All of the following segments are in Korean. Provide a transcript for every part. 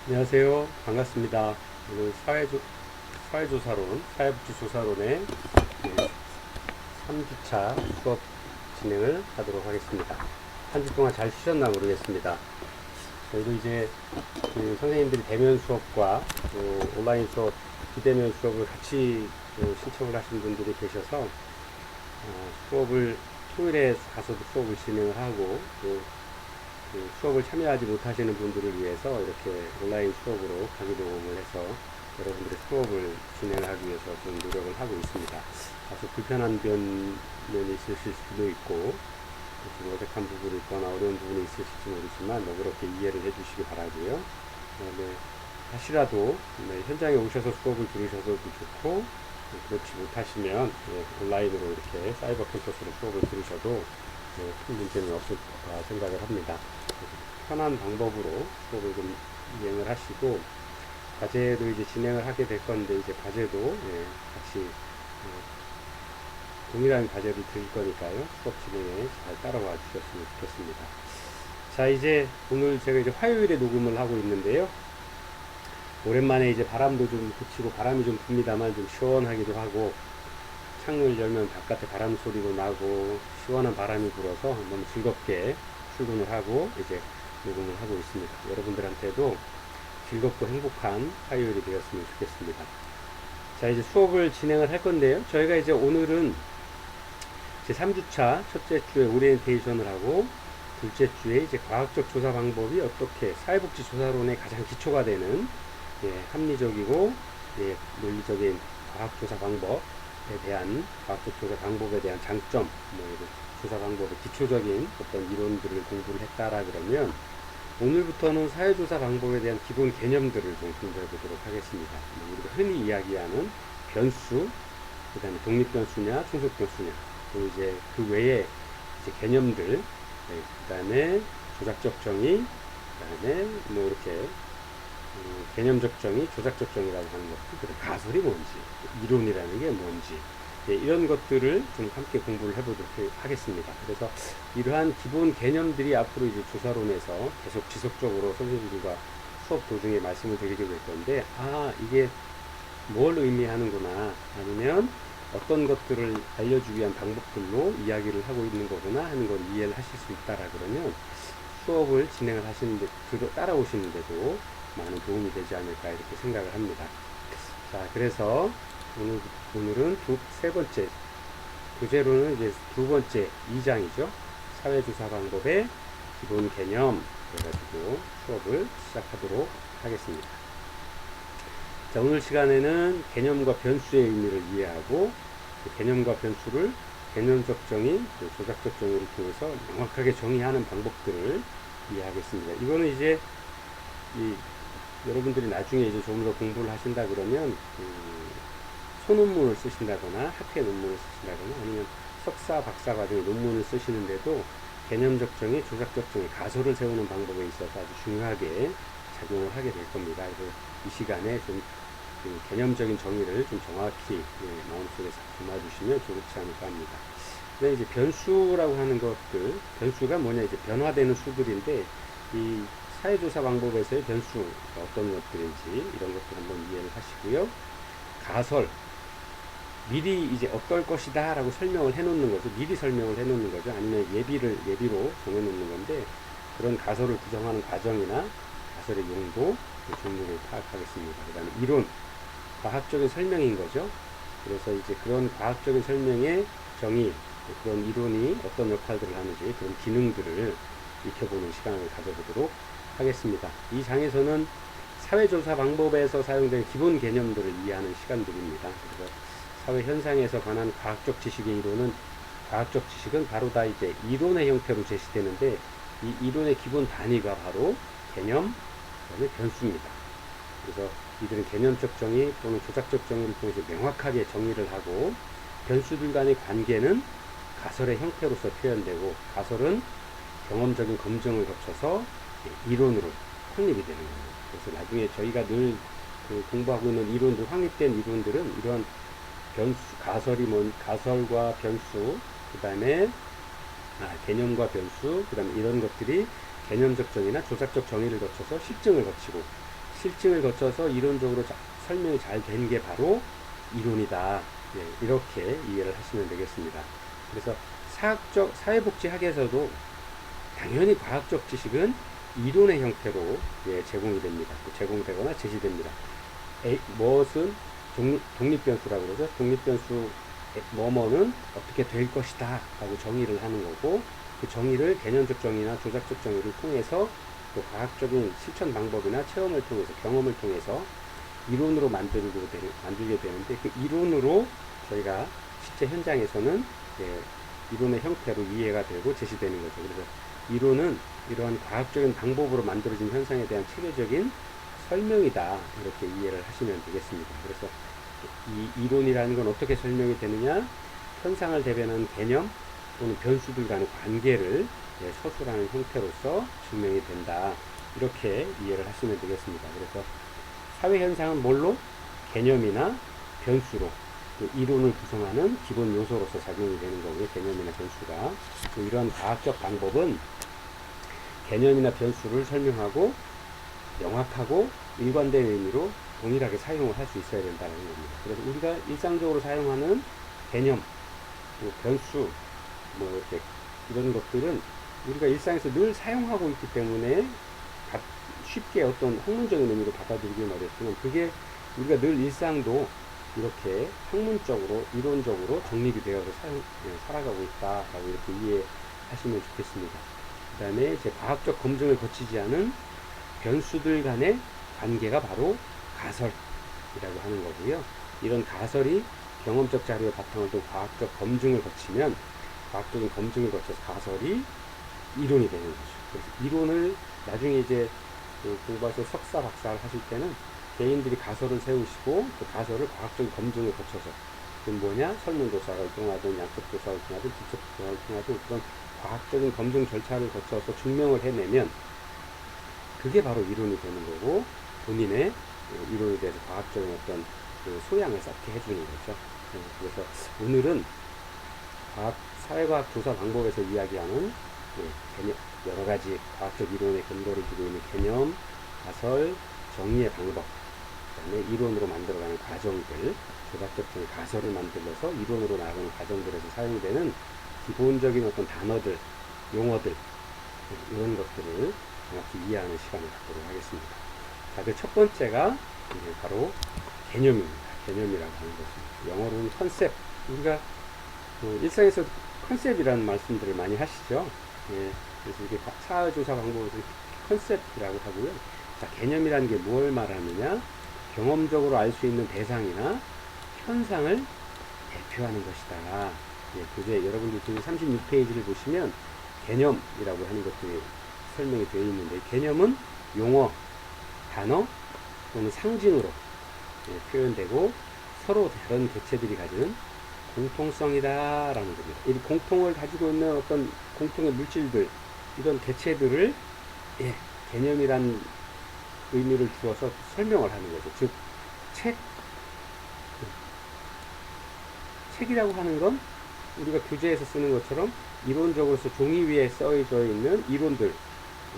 안녕하세요. 반갑습니다. 오늘 사회조사론, 사회복지조사론의 3주차 수업 진행을 하도록 하겠습니다. 한 주 동안 잘 쉬셨나 모르겠습니다. 저희도 이제 그 선생님들이 대면 수업과 또 온라인 수업, 비대면 수업을 같이 신청을 하신 분들이 계셔서 수업을 토요일에 가서도 수업을 진행을 하고 또 그 수업을 참여하지 못하시는 분들을 위해서 이렇게 온라인 수업으로 강의 녹음을 해서 여러분들의 수업을 진행하기 위해서 좀 노력을 하고 있습니다. 다소 불편한 면이 있으실 수도 있고 좀 어색한 부분이 있거나 어려운 부분이 있으실지 모르지만 그렇게 이해를 해주시기 바라고요. 네, 혹시라도 현장에 오셔서 수업을 들으셔도 좋고 그렇지 못하시면 온라인으로 이렇게 사이버 캠퍼스로 수업을 들으셔도 큰 문제는 없을 거라 생각을 합니다. 편한 방법으로 수업을 좀 이행을 하시고 과제도 이제 진행을 하게 될 건데 이제 과제도 같이 동일한 과제를 드릴 거니까요. 수업 진행에 잘 따라와 주셨으면 좋겠습니다. 자, 이제 오늘 제가 이제 화요일에 녹음을 하고 있는데요. 오랜만에 이제 바람도 좀 그치고 바람이 좀 붑니다만 좀 시원하기도 하고 창문을 열면 바깥에 바람 소리도 나고 시원한 바람이 불어서 너무 즐겁게 출근을 하고 이제 녹음을 하고 있습니다. 여러분들한테도 즐겁고 행복한 화요일이 되었으면 좋겠습니다. 자, 이제 수업을 진행을 할 건데요. 저희가 이제 오늘은 제 3주차 첫째 주에 오리엔테이션을 하고 둘째 주에 이제 과학적 조사 방법이 어떻게 사회복지 조사론의 가장 기초가 되는 합리적이고 논리적인 과학 조사 방법에 대한 과학적 조사 방법에 대한 장점, 조사 방법의 기초적인 어떤 이론들을 공부를 했다라 그러면 오늘부터는 사회조사 방법에 대한 기본 개념들을 좀 공부해 보도록 하겠습니다. 우리가 흔히 이야기하는 변수, 그 다음에 독립변수냐, 충속변수냐, 또 이제 그 외에 이제 개념들, 그 다음에 조작적 정의, 그 다음에 뭐 이렇게 개념적 정의, 조작적 정의라고 하는 것들, 그리고 가설이 뭔지, 이론이라는 게 뭔지, 이런 것들을 좀 함께 공부를 해보도록 하겠습니다. 그래서 이러한 기본 개념들이 앞으로 이제 조사론에서 계속 지속적으로 선생님들과 수업 도중에 말씀을 드리게 될 건데, 이게 뭘 의미하는구나, 아니면 어떤 것들을 알려주기 위한 방법들로 이야기를 하고 있는 거구나 하는 걸 이해를 하실 수 있다라 그러면 수업을 진행을 하시는데, 따라오시는데도 많은 도움이 되지 않을까 이렇게 생각을 합니다. 자, 그래서 오늘은 세 번째, 교재로는 이제 두 번째 2장이죠. 사회조사 방법의 기본 개념, 그래가지고 수업을 시작하도록 하겠습니다. 자, 오늘 시간에는 개념과 변수의 의미를 이해하고 그 개념과 변수를 개념적 정의, 조작적 정의를 통해서 명확하게 정의하는 방법들을 이해하겠습니다. 이거는 이제 여러분들이 나중에 이제 좀 더 공부를 하신다 그러면 소논문을 쓰신다거나 학회 논문을 쓰신다거나 아니면 석사, 박사 과정에 논문을 쓰시는데도 개념적 정의, 조작적 정의, 가설을 세우는 방법에 있어서 아주 중요하게 작용을 하게 될 겁니다. 그래서 이 시간에 좀 개념적인 정의를 좀 정확히 마음속에 담아주시면 좋지 않을까 합니다. 근데 이제 변수라고 하는 것들, 변수가 뭐냐, 이제 변화되는 수들인데, 이 사회조사 방법에서의 변수가 어떤 것들인지 이런 것들 한번 이해를 하시고요. 가설, 미리 이제 어떨 것이다 라고 설명을 해 놓는 거죠. 미리 설명을 해 놓는 거죠. 아니면 예비로 정해 놓는 건데, 그런 가설을 구성하는 과정이나 가설의 용도, 종류를 파악하겠습니다. 그 다음에 이론, 과학적인 설명인 거죠. 그래서 이제 그런 과학적인 설명의 정의, 그런 이론이 어떤 역할들을 하는지, 그런 기능들을 익혀보는 시간을 가져보도록 하겠습니다. 이 장에서는 사회조사 방법에서 사용된 기본 개념들을 이해하는 시간들입니다. 그래서 사회 현상에서 관한 과학적 지식의 이론은, 과학적 지식은 바로 다 이제 이론의 형태로 제시되는데, 이 이론의 기본 단위가 바로 개념, 그다음에 변수입니다. 그래서 이들은 개념적 정의 또는 조작적 정의를 통해서 명확하게 정의를 하고, 변수들 간의 관계는 가설의 형태로서 표현되고, 가설은 경험적인 검증을 거쳐서 이론으로 확립이 되는 겁니다. 그래서 나중에 저희가 늘 공부하고 있는 이론들, 확립된 이론들은 이런 변수, 가설과 변수, 그 다음에 개념과 변수, 그 다음에 이런 것들이 개념적 정의나 조작적 정의를 거쳐서 실증을 거치고 실증을 거쳐서 이론적으로 설명이 잘 된 게 바로 이론이다. 예, 이렇게 이해를 하시면 되겠습니다. 그래서 사회복지학에서도 당연히 과학적 지식은 이론의 형태로 예, 제공이 됩니다. 제공되거나 제시됩니다. 무엇은 독립변수라고 그러죠. 독립변수 뭐뭐는 어떻게 될 것이다 하고 정의를 하는 거고, 그 정의를 개념적 정의나 조작적 정의를 통해서 또 과학적인 실천 방법이나 체험을 통해서, 경험을 통해서 이론으로 만들게 되는데, 그 이론으로 저희가 실제 현장에서는 예, 이론의 형태로 이해가 되고 제시되는 거죠. 그래서 이론은 이러한 과학적인 방법으로 만들어진 현상에 대한 체계적인 설명이다, 이렇게 이해를 하시면 되겠습니다. 그래서 이 이론이라는 건 어떻게 설명이 되느냐, 현상을 대변하는 개념 또는 변수들 간의 관계를 예, 서술하는 형태로서 증명이 된다, 이렇게 이해를 하시면 되겠습니다. 그래서 사회현상은 뭘로? 개념이나 변수로, 그 이론을 구성하는 기본 요소로서 작용이 되는 거고요. 개념이나 변수가. 이러한 과학적 방법은 개념이나 변수를 설명하고 명확하고 일관된 의미로 동일하게 사용을 할 수 있어야 된다는 겁니다. 그래서 우리가 일상적으로 사용하는 개념, 변수, 뭐 이렇게 이런 것들은 우리가 일상에서 늘 사용하고 있기 때문에 쉽게 어떤 학문적인 의미로 받아들이기는 어렵지만, 그게 우리가 늘 일상도 이렇게 학문적으로, 이론적으로 정립이 되어서 살아가고 있다라고 이렇게 이해하시면 좋겠습니다. 그 다음에 이제 과학적 검증을 거치지 않은 변수들 간의 관계가 바로 가설이라고 하는 거고요. 이런 가설이 경험적 자료에 바탕을 둔 과학적 검증을 거치면, 과학적인 검증을 거쳐서 가설이 이론이 되는 거죠. 그래서 이론을 나중에 이제 공부하셔서 석사, 박사를 하실 때는 개인들이 가설을 세우시고, 그 가설을 과학적인 검증을 거쳐서, 그 뭐냐, 설문조사를 통하든 양적조사를 통하든 직접조사를 통하든 그런 과학적인 검증 절차를 거쳐서 증명을 해내면 그게 바로 이론이 되는 거고, 본인의 이론에 대해서 과학적인 어떤 그 소양을 쌓게 해주는 거죠. 그래서 오늘은 사회과학 조사 방법에서 이야기하는 여러 가지 과학적 이론의 근거를 두고 있는 개념, 가설, 정의의 방법, 그다음에 이론으로 만들어가는 과정들, 조작적 가설을 만들어서 이론으로 나가는 과정들에서 사용되는 기본적인 어떤 단어들, 용어들, 이런 것들을 정확히 이해하는 시간을 갖도록 하겠습니다. 자, 그 첫 번째가 이제 바로 개념입니다. 개념이라고 하는 것입니다. 영어로는 컨셉. 우리가 일상에서 컨셉이라는 말씀들을 많이 하시죠. 예, 그래서 이게 사회조사 방법에서 컨셉이라고 하고요. 자, 개념이라는 게 뭘 말하느냐? 경험적으로 알 수 있는 대상이나 현상을 대표하는 것이다. 예, 교재 여러분들 지금 36페이지를 보시면 개념이라고 하는 것들이 설명이 되어 있는데, 개념은 용어, 단어 또는 상징으로 예, 표현되고 서로 다른 개체들이 가지는 공통성이다라는 겁니다. 이 공통을 가지고 있는 어떤 공통의 물질들, 이런 개체들을 예, 개념이란 의미를 주어서 설명을 하는 거죠. 즉, 책이라고 하는 건 우리가 교재에서 쓰는 것처럼 이론적으로서 종이 위에 써져 있는 이론들,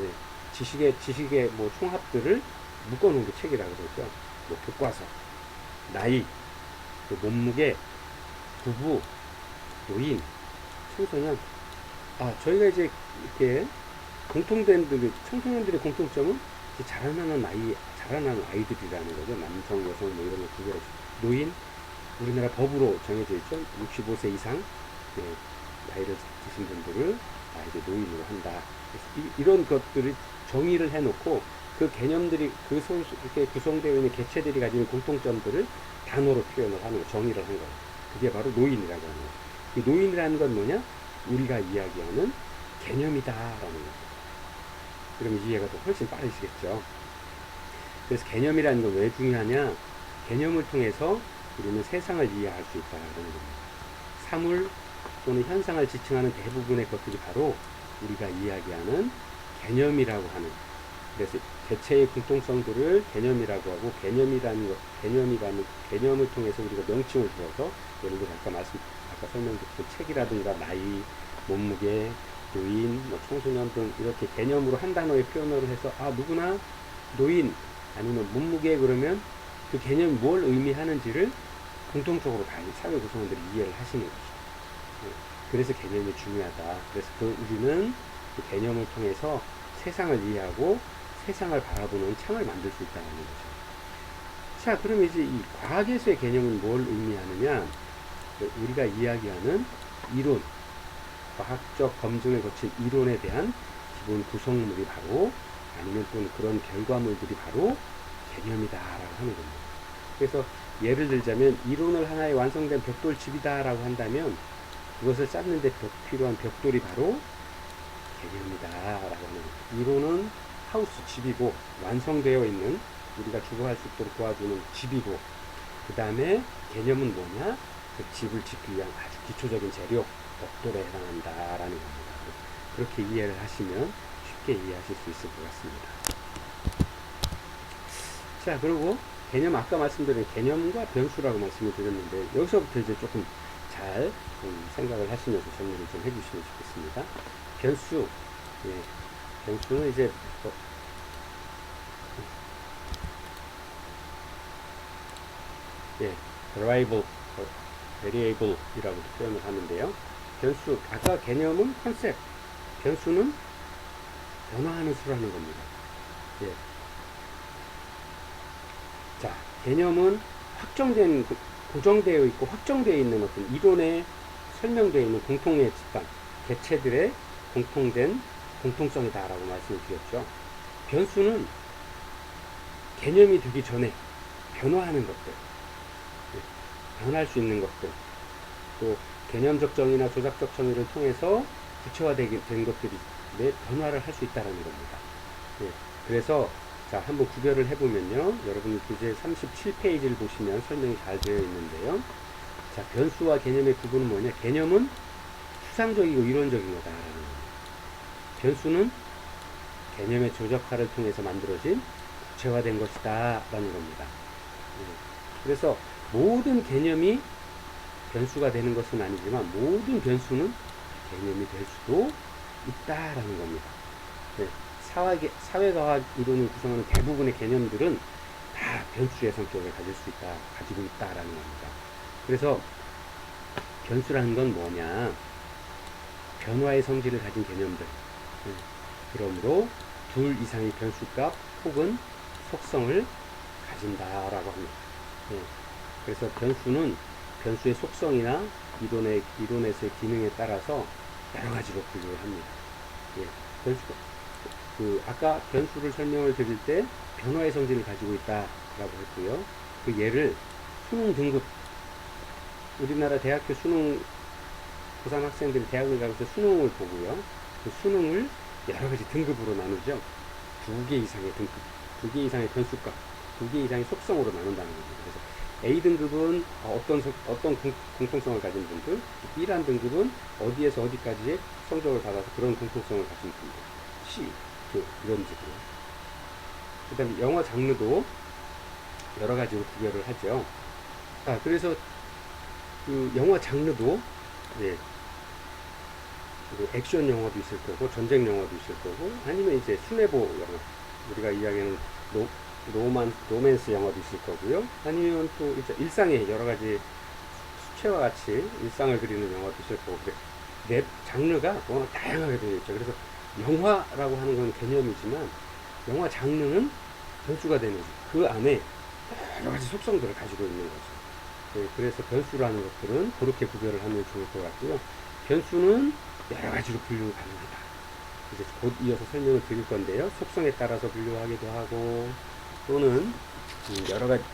예, 지식의 뭐 총합들을 묶어놓은 게 책이라고 그러죠. 뭐 교과서, 나이, 그 몸무게, 부부, 노인, 청소년. 저희가 이제 이렇게 청소년들의 공통점은 자라나는 아이들이라는 거죠. 남성, 여성, 뭐 이런 거 구별해서. 노인, 우리나라 법으로 정해져 있죠. 65세 이상 나이를 드신 분들을 이제 노인으로 한다. 이런 것들을 정의를 해놓고, 그 개념들이 이렇게 구성되어 있는 개체들이 가지는 공통점들을 단어로 표현을 하는 거, 정의를 한 거예요. 그게 바로 노인이라고 하는 거예요. 이 노인이라는 건 뭐냐? 우리가 이야기하는 개념이다라는 거죠. 그럼 이해가 더 훨씬 빠르시겠죠. 그래서 개념이라는 건 왜 중요하냐? 개념을 통해서 우리는 세상을 이해할 수 있다는 겁니다. 사물 또는 현상을 지칭하는 대부분의 것들이 바로 우리가 이야기하는 개념이라고 하는, 그래서 개체의 공통성들을 개념이라고 하고, 개념을 통해서 우리가 명칭을 주어서, 예를 들어 아까 설명드렸던 책이라든가 나이, 몸무게, 노인, 뭐 청소년 등 이렇게 개념으로 한 단어의 표현을 해서 누구나 노인, 아니면 몸무게 그러면 그 개념이 뭘 의미하는지를 공통적으로 다 사회 구성원들이 이해를 하시는 거죠. 예, 그래서 개념이 중요하다. 그래서 우리는 그 개념을 통해서 세상을 이해하고 세상을 바라보는 창을 만들 수 있다는 거죠. 자, 그럼 이제 이 과학에서의 개념은 뭘 의미하느냐? 우리가 이야기하는 이론, 과학적 검증을 거친 이론에 대한 기본 구성물이 바로, 아니면 또는 그런 결과물들이 바로 개념이다라고 하는 겁니다. 그래서 예를 들자면 이론을 하나의 완성된 벽돌집이다라고 한다면 그것을 쌓는 데 필요한 벽돌이 바로 개념이다라고 하는 겁니다. 이론은 하우스, 집이고, 완성되어 있는 우리가 주거할 수 있도록 도와주는 집이고, 그 다음에 개념은 뭐냐? 그 집을 짓기 위한 아주 기초적인 재료, 벽돌에 해당한다라는 겁니다. 그렇게 이해를 하시면 쉽게 이해하실 수 있을 것 같습니다. 자, 그리고 개념, 아까 말씀드린 개념과 변수라고 말씀을 드렸는데, 여기서부터 이제 조금 잘 생각을 하시면서 정리를 좀 해주시면 좋겠습니다. 변수, 예, 변수는 이제 variable이라고 표현을 하는데요. 변수, 아까 개념은 컨셉, 변수는 변화하는 수라는 겁니다. 예. 자, 개념은 확정된, 고정되어 있고 확정되어 있는 어떤 이론에 설명되어 있는 공통의 집단, 개체들의 공통된 공통성이다라고 말씀을 드렸죠. 변수는 개념이 되기 전에 변화하는 것들, 변할 수 있는 것들, 또 개념적 정의나 조작적 정의를 통해서 구체화된 것들이 내 변화를 할 수 있다는 겁니다. 예, 그래서 자, 한번 구별을 해보면요. 여러분이 교재 37페이지를 보시면 설명이 잘 되어 있는데요. 자, 변수와 개념의 구분은 뭐냐? 개념은 추상적이고 이론적인 거다라는 겁니다. 변수는 개념의 조작화를 통해서 만들어진 구체화된 것이다 라는 겁니다. 예, 그래서 모든 개념이 변수가 되는 것은 아니지만 모든 변수는 개념이 될 수도 있다라는 겁니다. 네, 사회과학 이론을 구성하는 대부분의 개념들은 다 변수의 성격을 가지고 있다라는 겁니다. 그래서 변수라는 건 뭐냐? 변화의 성질을 가진 개념들. 네, 그러므로 둘 이상의 변수값 혹은 속성을 가진다라고 합니다. 네, 그래서 변수는 변수의 속성이나 이론에서의 기능에 따라서 여러 가지로 분류를 합니다. 예, 변수가, 아까 변수를 설명을 드릴 때 변화의 성질을 가지고 있다라고 했고요. 그 예를 수능 등급, 우리나라 대학교 수능 고3 학생들이 대학을 가면서 수능을 보고요. 그 수능을 여러 가지 등급으로 나누죠. 두 개 이상의 등급, 두 개 이상의 변수값, 두 개 이상의 속성으로 나눈다는 겁니다. 그래서 A등급은 어떤 공통성을 가진 분들, B란 등급은 어디에서 어디까지의 성적을 받아서 그런 공통성을 가진 분들, C, 이런 식으로. 그 다음에 영어 장르도 여러 가지로 구별을 하죠. 아, 그래서 그 영화 장르도, 예, 액션 영화도 있을 거고, 전쟁 영화도 있을 거고, 아니면 이제 순애보 영화, 우리가 이야기하는 로맨스 영화도 있을 거고요. 아니면 또 이제 일상의 여러 가지 수채화 같이 일상을 그리는 영화도 있을 거고, 랩 장르가 워낙 다양하게 되어 있죠. 그래서 영화라고 하는 건 개념이지만, 영화 장르는 변수가 되는 거죠. 그 안에 여러 가지 속성들을 가지고 있는 거죠. 네, 그래서 변수라는 것들은 그렇게 구별을 하면 좋을 것 같고요. 변수는 여러 가지로 분류 가능하다. 이제 곧 이어서 설명을 드릴 건데요. 속성에 따라서 분류하기도 하고, 또는 여러 가지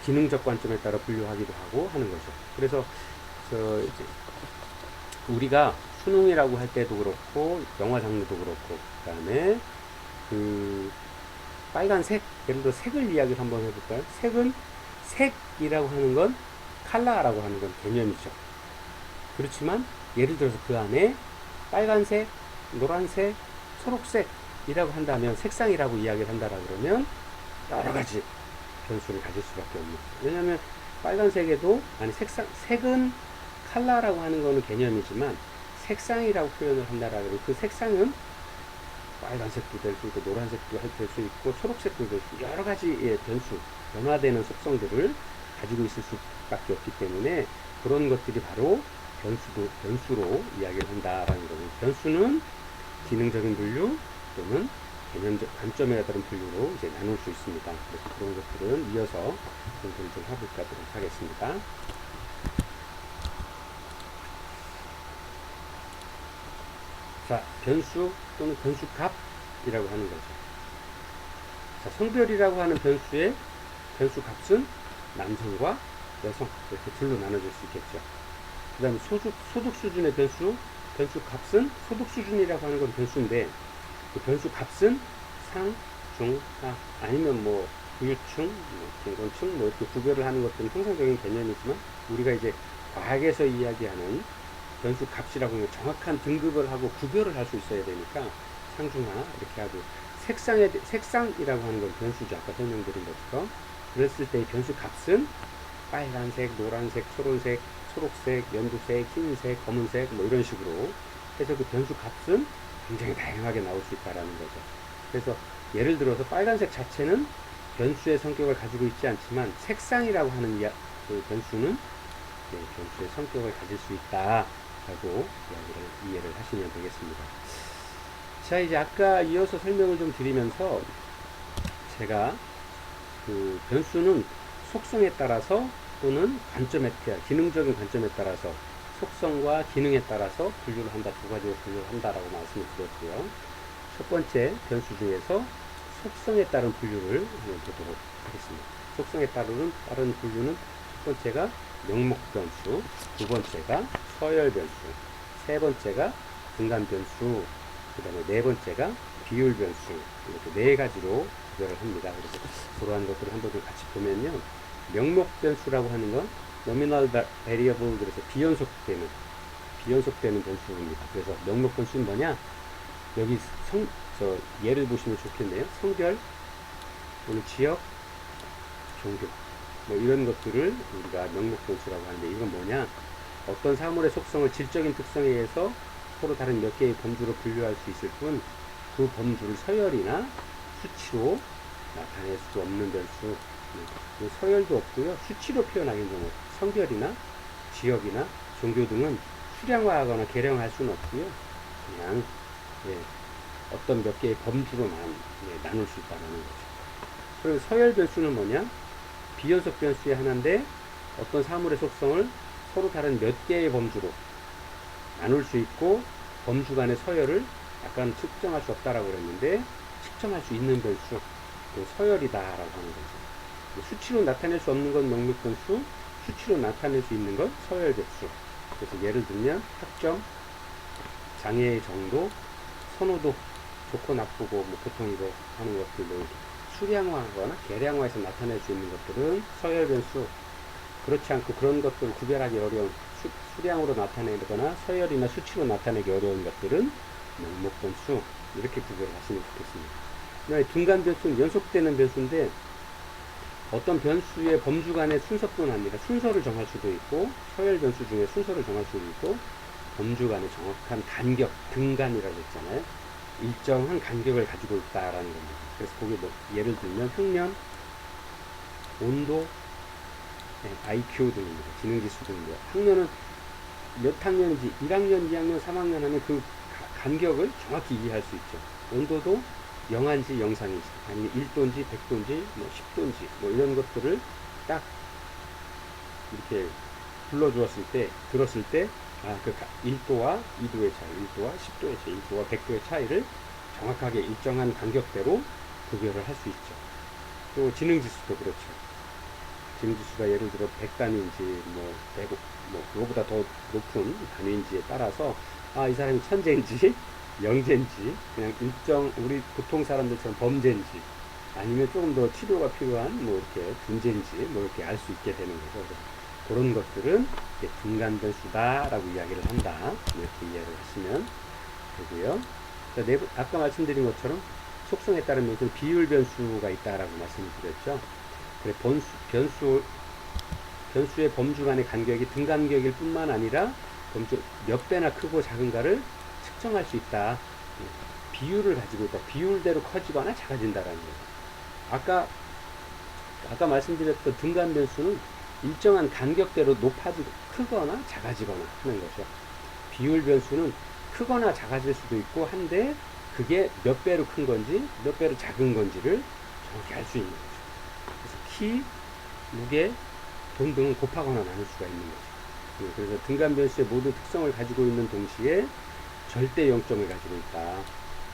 기능적 관점에 따라 분류하기도 하고 하는 거죠. 그래서 이제 우리가 수능이라고 할 때도 그렇고, 영화 장르도 그렇고, 그 다음에 빨간색, 예를 들어 색을 이야기를 한번 해볼까요? 색은, 색이라고 하는 건 컬러라고 하는 건 개념이죠. 그렇지만 예를 들어서 그 안에 빨간색, 노란색, 초록색이라고 한다면, 색상이라고 이야기를 한다라 그러면 여러 가지 변수를 가질 수밖에 없는 거죠. 왜냐하면 빨간색에도, 색은 컬러라고 하는 거는 개념이지만 색상이라고 표현을 한다라 그러면 그 색상은 빨간색도 될 수 있고 노란색도 될 수 있고 초록색도 될 수 있고 여러 가지의 변수, 변화되는 속성들을 가지고 있을 수밖에 없기 때문에 그런 것들이 바로 변수로 이야기를 한다라는 거고, 변수는 기능적인 분류 또는 개념적 관점에 따른 분류로 이제 나눌 수 있습니다. 그래서 그런 것들은 이어서 공부를 좀 해볼까 하겠습니다. 자, 변수 또는 변수값이라고 하는 거죠. 자, 성별이라고 하는 변수의 변수값은 남성과 여성 이렇게 둘로 나눠질 수 있겠죠. 그 다음에 소득 수준의 변수값은 소득 수준이라고 하는 건 변수인데, 그 변수값은 상, 중, 하, 아니면 뭐 부유층, 뭐 빈곤층 뭐 이렇게 구별을 하는 것들은 통상적인 개념이지만, 우리가 이제 과학에서 이야기하는 변수값이라고 하는 정확한 등급을 하고 구별을 할 수 있어야 되니까 상중하 이렇게 하고, 색상이라고 하는 건 변수죠. 아까 설명드린 것처럼. 그랬을 때 변수값은 빨간색, 노란색, 초록색, 연두색, 흰색, 검은색 뭐 이런 식으로 해서 그 변수값은 굉장히 다양하게 나올 수 있다라는 거죠. 그래서 예를 들어서 빨간색 자체는 변수의 성격을 가지고 있지 않지만 색상이라고 하는 그 변수는 변수의 성격을 가질 수 있다라고 이해를 하시면 되겠습니다. 자, 이제 아까 이어서 설명을 좀 드리면서 제가 그 변수는 속성에 따라서 또는 기능적인 관점에 따라서 속성과 기능에 따라서 분류를 한다, 두 가지로 분류를 한다라고 말씀을 드렸고요. 첫 번째 변수 중에서 속성에 따른 분류를 보도록 하겠습니다. 속성에 따른 분류는 첫 번째가 명목 변수, 두 번째가 서열 변수, 세 번째가 분간 변수, 그 다음에 네 번째가 비율 변수, 이렇게 네 가지로 구별을 합니다. 그래서 그러한 것들을 한번 좀 같이 보면요. 명목 변수라고 하는 건 nominal variable, 그래서 비연속되는 변수입니다. 그래서 명목 변수는 뭐냐? 여기 예를 보시면 좋겠네요. 성별 또는 지역, 종교 뭐 이런 것들을 우리가 명목 변수라고 하는데, 이건 뭐냐? 어떤 사물의 속성을 질적인 특성에 의해서 서로 다른 몇 개의 범주로 분류할 수 있을 뿐, 그 범주를 서열이나 수치로 나타낼 수 없는 변수. 서열도 없고요, 수치로 표현하기는 좀 없고, 성별이나 지역이나 종교 등은 수량화하거나 계량할 수는 없고요, 그냥 어떤 몇 개의 범주로만 나눌 수 있다는 거죠. 그리고 서열 변수는 뭐냐? 비연속 변수의 하나인데 어떤 사물의 속성을 서로 다른 몇 개의 범주로 나눌 수 있고, 범주 간의 서열을 약간 측정할 수 없다라고 그랬는데 측정할 수 있는 변수, 그 서열이다라고 하는 거죠. 수치로 나타낼 수 없는 건 명목 변수, 수치로 나타낼 수 있는 건 서열 변수. 그래서 예를 들면 학점, 장애의 정도, 선호도, 좋고 나쁘고 뭐 보통 이거 하는 것들로 수량화하거나 계량화해서 나타낼 수 있는 것들은 서열 변수. 그렇지 않고 그런 것들을 구별하기 어려운 수량으로 나타내거나 서열이나 수치로 나타내기 어려운 것들은 명목 변수, 이렇게 구별을 하시면 좋겠습니다. 분간 변수는 연속되는 변수인데, 어떤 변수의 범주 간의 순서뿐 아니라 순서를 정할 수도 있고, 서열 변수 중에 순서를 정할 수도 있고, 범주 간의 정확한 간격, 등간이라고 했잖아요. 일정한 간격을 가지고 있다라는 겁니다. 그래서 거기에 뭐 예를 들면 학년, 온도, IQ 등입니다. 지능지수 등입니다. 학년은 몇 학년인지 1학년, 2학년, 3학년 하면 그 간격을 정확히 이해할 수 있죠. 온도도 영하인지 영상인지, 아니면 1도인지 100도인지 뭐 10도인지 뭐 이런 것들을 딱 이렇게 들었을 때 그 1도와 2도의 차이, 1도와 10도의 차이, 1도와 100도의 차이를 정확하게 일정한 간격대로 구별을 할 수 있죠. 또 지능지수도 그렇죠. 지능지수가 예를 들어 100단위인지 뭐 100, 뭐 그거보다 더 높은 단위인지에 따라서 이 사람이 천재인지 영재인지, 그냥 우리 보통 사람들처럼 범죄인지, 아니면 조금 더 치료가 필요한 뭐 이렇게 문제인지 뭐 이렇게 알 수 있게 되는 거죠. 그런 것들은 분간 변수다라고 이야기를 한다, 이렇게 이해를 하시면 되고요. 자, 아까 말씀드린 것처럼 속성에 따른 변수는 비율 변수가 있다라고 말씀을 드렸죠. 그래, 변수의 범주 간의 간격이 등간격일 뿐만 아니라 범주 몇 배나 크고 작은가를 측정할 수 있다. 비율을 가지고 있다. 비율대로 커지거나 작아진다라는 거예요. 아까 말씀드렸던 등간 변수는 일정한 간격대로 크거나 작아지거나 하는 거죠. 비율 변수는 크거나 작아질 수도 있고 한데 그게 몇 배로 큰 건지 몇 배로 작은 건지를 정확히 알 수 있는 거죠. 그래서 키, 무게, 돈 등은 곱하거나 나눌 수가 있는 거죠. 그래서 등간 변수의 모든 특성을 가지고 있는 동시에 절대 0점을 가지고 있다.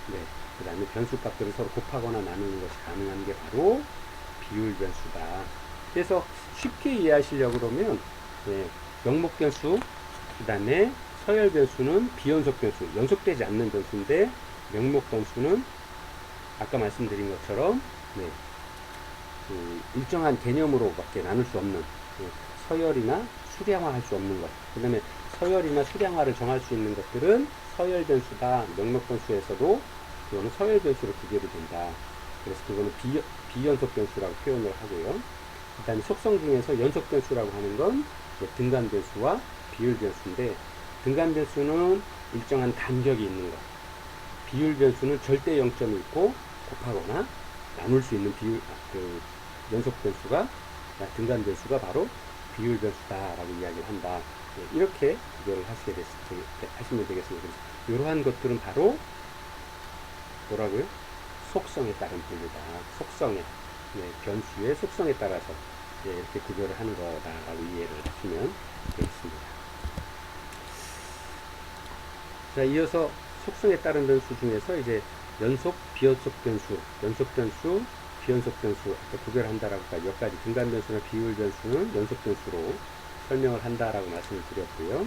네. 그 다음에 변수 값들을 서로 곱하거나 나누는 것이 가능한 게 바로 비율 변수다. 그래서 쉽게 이해하시려고 그러면, 네, 명목 변수, 그 다음에 서열 변수는 비연속 변수, 연속되지 않는 변수인데, 명목 변수는 아까 말씀드린 것처럼, 네, 일정한 개념으로밖에 나눌 수 없는, 네, 서열이나 수량화 할 수 없는 것. 그 다음에 서열이나 수량화를 정할 수 있는 것들은 서열 변수다. 명목 변수에서도 그거는 서열 변수로 구별이 된다. 그래서 그거는 비연속 변수라고 표현을 하고요. 그 다음에 속성 중에서 연속 변수라고 하는 건 등간 변수와 비율 변수인데, 등간 변수는 일정한 간격이 있는 것, 비율 변수는 절대 0점이 있고 곱하거나 나눌 수 있는 연속 변수가, 등간 변수가 바로 비율 변수다라고 이야기를 한다. 이렇게 구별을 하시면 되겠습니다. 그래서 이러한 것들은 바로 뭐라고요? 속성에 따른 분류다. 속성에, 네, 변수의 속성에 따라서, 네, 이렇게 구별을 하는 거다라고 이해를 하시면 되겠습니다. 자, 이어서 속성에 따른 변수 중에서 이제 연속, 비연속 변수, 연속 변수, 비연속 변수 이렇게 구별한다라고 몇 가지 등간 변수나 비율 변수는 연속 변수로 설명을 한다라고 말씀을 드렸고요.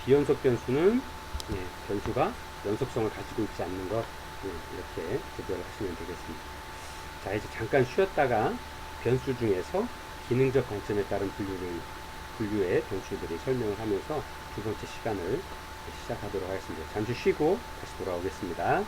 비연속 변수는, 네, 변수가 연속성을 가지고 있지 않는 것, 네, 이렇게 구별을 하시면 되겠습니다. 자, 이제 잠깐 쉬었다가 변수 중에서 기능적 관점에 따른 분류의 변수들을 설명을 하면서 두 번째 시간을 시작하도록 하겠습니다. 잠시 쉬고 다시 돌아오겠습니다.